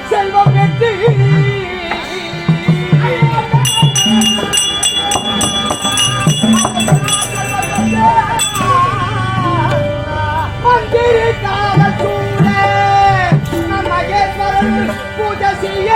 செல்வம் வெற்றி மந்திரி காலச்சூழ மகேஸ்வரன் பூஜை செய்ய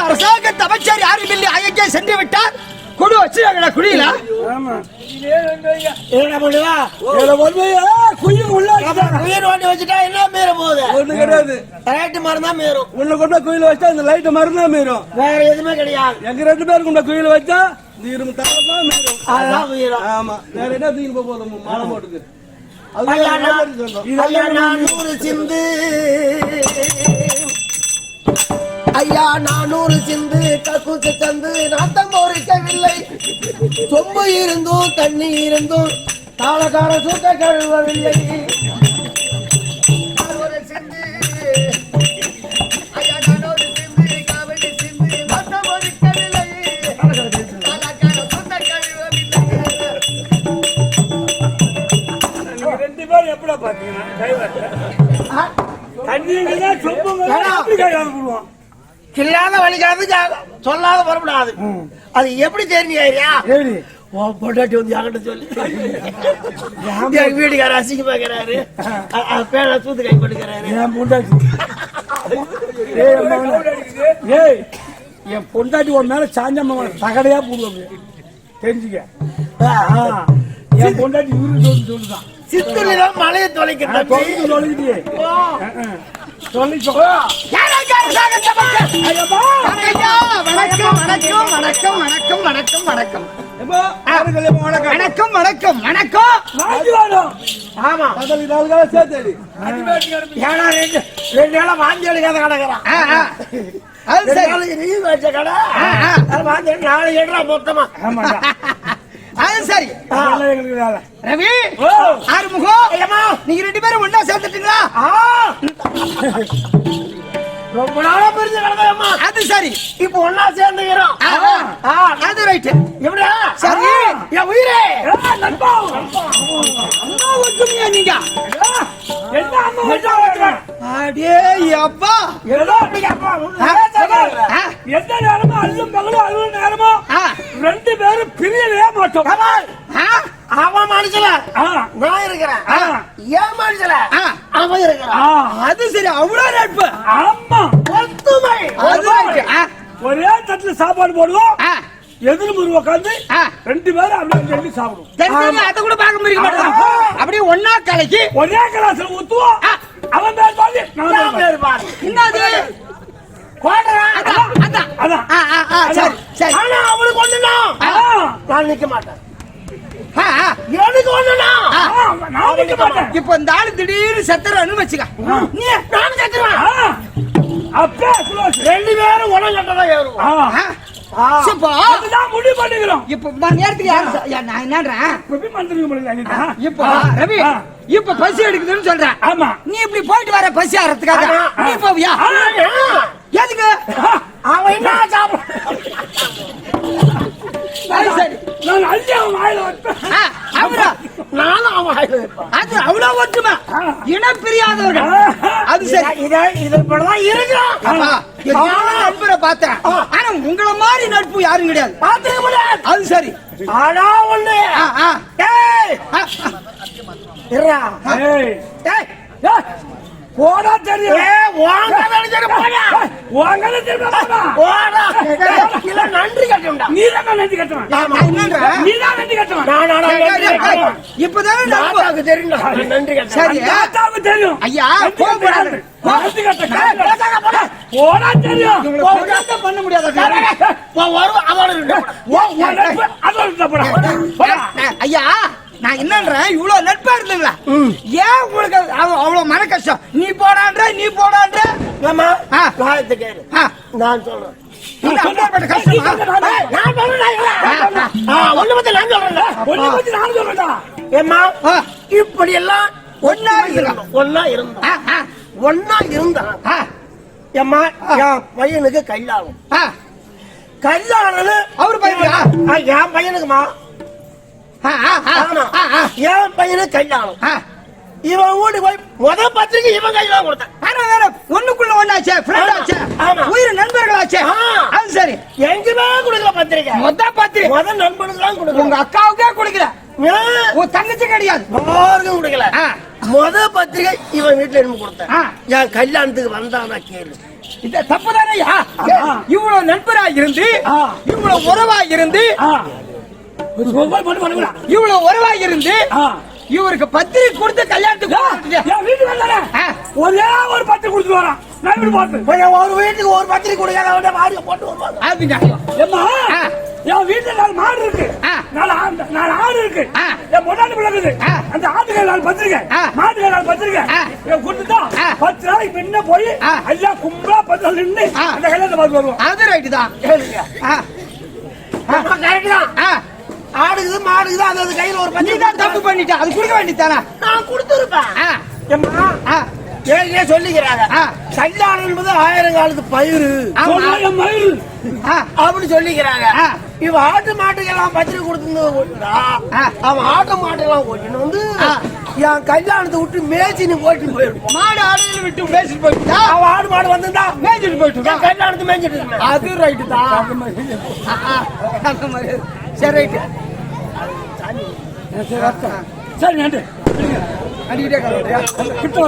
அரசாங்க அமைச்சர் யாரும் இல்லை, அயக்கே சென்று விட்டார். குழு வச்சு குடியில என்ன பண்ணுவா குயில் உள்ள குயில் ஓட்டி வச்சுட்டா என்ன மீற போகுது? ஒண்ணு கிடையாது. லைட்டு மரம் தான் மீறும். உள்ள கொண்டு குயில் வச்சா இந்த லைட்டு மரம் தான் மீறும். வேற எதுவுமே கிடையாது. எங்க 2 பேருக்கு உள்ள குயில் வச்சா இந்த இரும்பு தலை தான் மீறும். அதான் மீறும். ஆமா, வேற என்ன தூக்கி போதும் மாலை போட்டுக்கு. சிந்து ஐயா 400 சிந்து கக்கூசு தந்து நாட்டம் பொறிக்கவில்லை. சொம்பு இருந்தும் தண்ணி இருந்தும் தாளக்கார சூட்ட கழுவவில்லை. கில்லாத வலிக்காது சொல்லாத வரப்படாது. அது எப்படி தெரிஞ்சுயா? பொண்டாட்டி வந்து யாக்கிட்ட சொல்லி எங்க வீட்டுக்கார அசிங்க பாக்கிறாரு, பேர சூத்து கை போட்டுக்கிறாரு. என் பொண்டாட்டி ஒரு மேல சாஞ்சம்மா தகடையா போடுவாங்க தெரிஞ்சுக்க. என் பொண்டாட்டி இவரு சொல்லுதான் சித்தூர்ல மலையை தொலைக்கிறேன் சொல்லி வணக்கம் வணக்கம் வணக்கம் வணக்கம் வணக்கம் வணக்கம் வணக்கம் வணக்கம் வணக்கம். ஆமா, 2 நாளா வாந்தி எடுக்காத கிடக்குறான். நாளை எடுறா மொத்தமா. அது சரி ரவி, ஆறுமுகம், நீங்க 2 பேரும் ஒன்னா சேர்ந்துட்டீங்களா? ரொம்ப நாளா பிரிஞ்சு கிடந்தா. அது சரி, இப்ப ஒன்னா சேர்ந்துக்கிறோம். அது ரைட். எப்படியா? சரி என் உயிரே நண்பா, அம்மா ஒற்றுமையா நீங்க அடே அப்பா எந்த நேரமும் அல்லும் பகலும் அல்லும் நேரமும் 2 பேரும் பிரியவே மாட்டோம். அவன் மனுஷல நான் இருக்கிறேன், ஏன் மனுஷல அவன் இருக்கிறான். அது சரி, அவ்வளவு நட்பு. ஆமா, ஒத்துமை. ஒரே தட்டுல சாப்பாடு போடுவோம், எதிரும் உட்காந்து 2 பேரும் அப்படியே சாப்பிடுவோம். அதை கூட பார்க்க முடிய மாட்டோம். அப்படியே ஒன்னா கலைக்கு ஒரே கிளாஸ்ல ஊத்துவோம். அவன் பேர் பாரு, நான் பேர் பாரு. என்னது அவனுக்கு ஒண்ணுனா நான் நிக்க மாட்டேன். எனக்கு ஒண்ணுனா நான் நிக்க மாட்டேன். இப்ப இந்த ஆளு திடீர்னு செத்துறான்னு வச்சுக்க, நானும் செத்துருவேன். அப்ப 2 பேரும் உடல் கட்டதான் ஏறுவோம். முடிவு பண்ணிக்கிறோம். இப்ப நேரத்துக்கு நான் என்னன்றேன், இப்ப ரவி இப்ப பசி எடுக்குதுன்னு சொல்றேன். ஆமா, நீ இப்படி போயிட்டு வர பசி ஆறதுக்காக நீ போவியா? எதுக்கு? அவன் என்ன சாப்பிட அது அவ்வளவு ஒற்றுமை, இனம் பிரியாதவர்கள். அது சரி, இதெல்லாம் இருக்கிறோம். நண்பரை பார்த்தேன், ஆனா உங்களை மாதிரி நட்பு யாரும் கிடையாது. பார்த்துக்க முடியாது. அது சரி, ஆனா ஒண்ணு போடா தெரியும். நன்றி கட்டணும். நீதான் நன்றி கட்டணும். நீதான் நன்றி கட்டணும். இப்பதான் தெரியும். நன்றி கட்டணும் தெரியும். ஐயா போடாது பண்ண முடியாது. ஐயா நான் என்னன்றேன், இவ்வளவு நட்பா இருந்தீங்களா, ஏன் உங்களுக்கு அவ்வளவு மன கஷ்டம்? நீ போடான்ற நான் சொல்றேன். இப்படி எல்லாம் ஒன்னா இருந்தா எம்மா என் பையனுக்கு கல்யாணம் அவரு பையன் என் பையனுக்குமா என் பையனுக்கு கல்யாணம். இவன் ஓடி போய் முதல் பத்திரிக்கை இவன் கையில கொடுத்தான். ஒண்ணுக்குள்ள ஒண்ணாச்சே, உயிர் நண்பர்களாச்சே. அது சரி, எங்குமே கொடுக்கல பத்திரிக்கை. முதல் நண்பனுக்கு தான் கொடுக்கல, உங்க அக்காவுக்கே கொடுக்கல, உன் தங்கச்சி கிடையாது, யாருக்கும் கொடுக்கல. முதல் பத்திரிகை இவன் வீட்டுல இருந்து கொடுத்தேன். என் கல்யாணத்துக்கு வந்தானா கேளு. இந்த தப்பு தானே? இவ்வளவு நண்பரா இருந்து, இவ்வளவு உறவா இருந்து இவ்வளவு உறவாக இருந்து இவருக்கு பத்திரிகை கொடுத்து கல்யாணத்துக்கு என் வீட்டுக்கு வந்தானே ஒரே ஒரு பத்திரிகை கொடுத்துட்டு வரான். நான் வீடு பார்த்து ஒரு வீட்டுக்கு ஒரு பத்திரிகை கொடுக்க மாடு போட்டு வருவாங்க அப்படின்னா என் வீட்டுல 4 மாடு இருக்கு, 4 ஆடு இருக்கு, என் பொண்டாட்டி பிள்ளைக்குது. அந்த ஆட்டுகள் 4 பத்திரிக்கை, மாட்டுகள் 4 பத்திரிக்கை கொடுத்துட்டா 10 நாளைக்கு முன்ன போய் எல்லாம் கும்பலா 10 நாள் நின்று அந்த கல்யாணத்தை பார்த்து வருவோம். அது ரைட்டு தான். கரெக்ட் தான். ஆடுக்குது மாடுக்குது அது கையில ஒரு பத்திரிக்கை தான் தப்பு பண்ணிட்டா அது கொடுக்க வேண்டியதானே. நான் கொடுத்துருப்பேன். ஏன் சொல்லிக்கிறாங்க கல்யாணம் என்பது 1000 காலத்து பயிர் அப்படின்னு சொல்லிக்கிறாங்க. இவ ஆட்டு மாட்டுக்கெல்லாம் பத்திரிக்கை கொடுத்து அவன் ஆட்டு மாட்டுக்கெல்லாம் ஓட்டின்னு வந்து என் கல்யாணத்தை விட்டு மேய்ச்சின்னு ஓட்டின்னு போயிடுவோம். மாடு ஆடுகளை விட்டு மேய்ச்சிட்டு போயிட்டா அவன் ஆடு மாடு வந்து மேய்ச்சிட்டு போயிட்டு கல்யாணத்தை மேய்ச்சிட்டு அது ரைட்டு தான். சரி ரைட்டு சரி நன்றி. அடிக்கிட்டே கலந்துறியா கிட்ட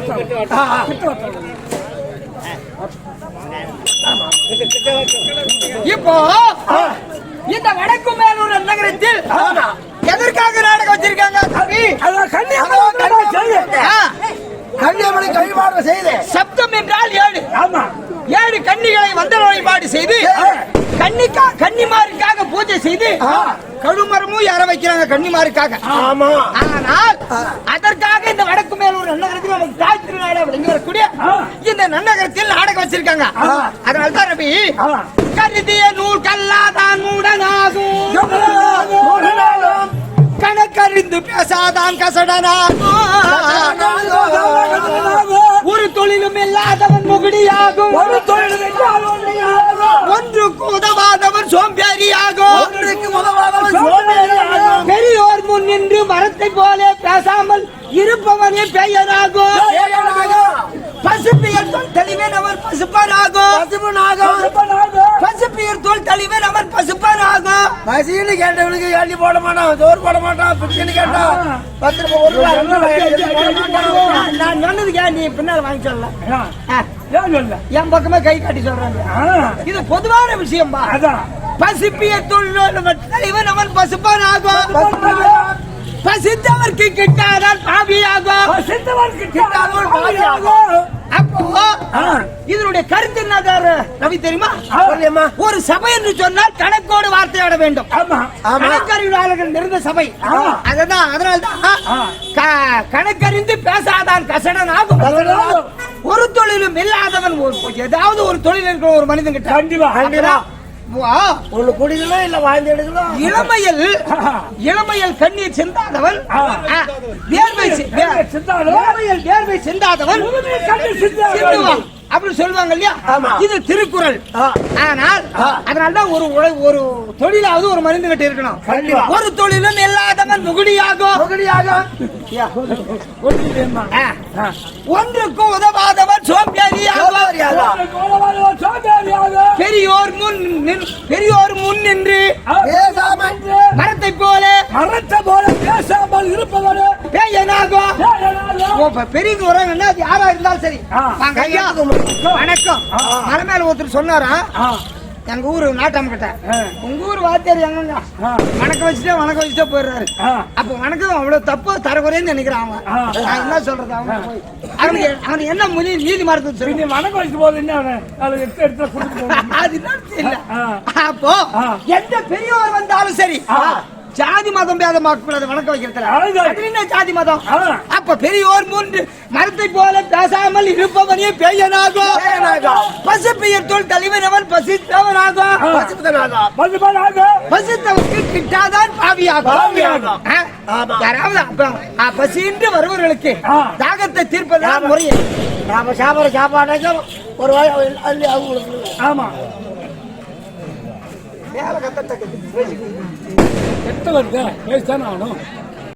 இப்போ இந்த வடக்கு மேலூர் நகரத்தில் எதற்காக நாடகம் வச்சிருக்காங்க? கன்னியமணி வழிபாடு செய்து சப்தம் என்றால் 7. ஆமா 7 கன்னிகளை வந்தன வழிபாடு செய்து கன்னிமாருக்காக பூஜை செய்து கழுமரமும் யார வைக்கிறாங்க கன்னிமாருக்காக. ஆமா ஆனால் அதற்காக இந்த வடக்கு மேலூர் நன்னகரத்தில் நமக்கு தாய் திருநாடு அப்படிங்கிற வரக்கூடிய இந்த நன்னகரத்தில் நாடகம் வச்சிருக்காங்க. அதனால தான் ரவி கருதிய நூல் கல்லாதான் மூடனாகும் கணக்கறிந்து பேசாதான் கசடனாகும் ஒரு தொழிலும் இல்லாதவன் முகடியாகும் ஒன்றுக்கு உதவாதவன் சோம்பேறியாகும் பெரியோர் முன் நின்று மரத்தை போல பேசாமல் இருப்பவனே பெயராகும் பசுப்பியர் தோல் தெளிவன் அவர் பசுப்பனாகும் பசுப்பியர் தோல் தெளிவன் அவர் பசுப்பனாகும். பசின்னு கேட்டவனுக்கு எள்ளி போட மாட்டான், சோறு போட மாட்டான், பிச்சுன்னு கேட்டா 10 ரூபாய் நான் சொன்னதுக்கே நீ பின்னால் வாங்கி சொல்லல. என் பக்கமே கை காட்டி சொல்றாங்க. இது பொதுவான விஷயம். பசிப்பியர் தோல் தெளிவன் அவன் பசுப்பனாகும் பசித்தவர்க்கு கிட்டாதான் பாவியாகும். அப்போ இதனுடைய கருத்து என்ன ரவி தெரியுமா? ஒரு சபை என்று சொன்னால் கணக்கோடு வார்த்தையாட வேண்டும். கணக்கறிவாளர்கள் நிறைந்த சபை. அதனால்தான் கணக்கறிந்து பேசாதான் கசடன் ஆகும். ஒரு தொழிலும் இல்லாதவன் ஏதாவது ஒரு தொழில் இருக்கிற ஒரு மனிதன் கிட்ட கண்டிப்பா ஒரு குடிகளோ இல்ல வாழ்ந்து எடுக்கணும். இளமையில் கண்ணீர் சிந்தாதவன் வேர்வை சிந்தாதவன் அப்படின்னு சொல்லுவாங்க இல்லையா? இது திருக்குறள். ஆனால் அதனால்தான் ஒரு தொழிலாவது ஒரு மருந்து கட்டி இருக்கணும். ஒரு தொழிலும் இல்லாதவன் முகுடியாகும் ஒன்றுக்கு உதவாதவன் சோம்பேறியாகும் பெரியோர் முன் நின்று மரத்தை போல பேசாமல் இருப்பவன் பேயனாகும். பெரிய உறவுன்னா யாரா இருந்தாலும் சரி. வணக்கம். மலை மேல ஒருத்தர் சொன்னாரா எங்க ஊரு நாட்டாம கிட்ட உங்க ஊர் வாத்தியார் எங்க வணக்கம் வச்சுட்டே போயிடுறாரு. அப்ப வணக்கம் அவ்வளவு தப்பு தரக்குறைன்னு நினைக்கிறான். நான் என்ன சொல்றது அவனுக்கு என்ன நீதி மரத்து சொல்லி வணக்கம் வச்சு போது என்ன அது இல்ல. அப்போ எந்த பெரியவர் வந்தாலும் சரி ஜாதி மதம் பேதம் வணக்கம் வைக்கிறதுல ஜாதி மதம். அப்ப பெரியோர் முன்பு மரத்தை போல பேசாமல் இருப்பவனே பேயனாகும் பசுப்பெயர் தோல் தலைவனவன் பசித்தவனாகும் பசித்தவனுக்கு கிட்டாதான் பாவியாகும். யாராவது பசின்று வருவர்களுக்கு தாகத்தை தீர்ப்பதான் முறையே. நாம சாப்பாடு சாப்பாடு ஒரு அள்ளி அவங்களுக்கு. ஆமா மேல கத்தத்தக்கது எத்தனை பேச தானே ஆகணும்.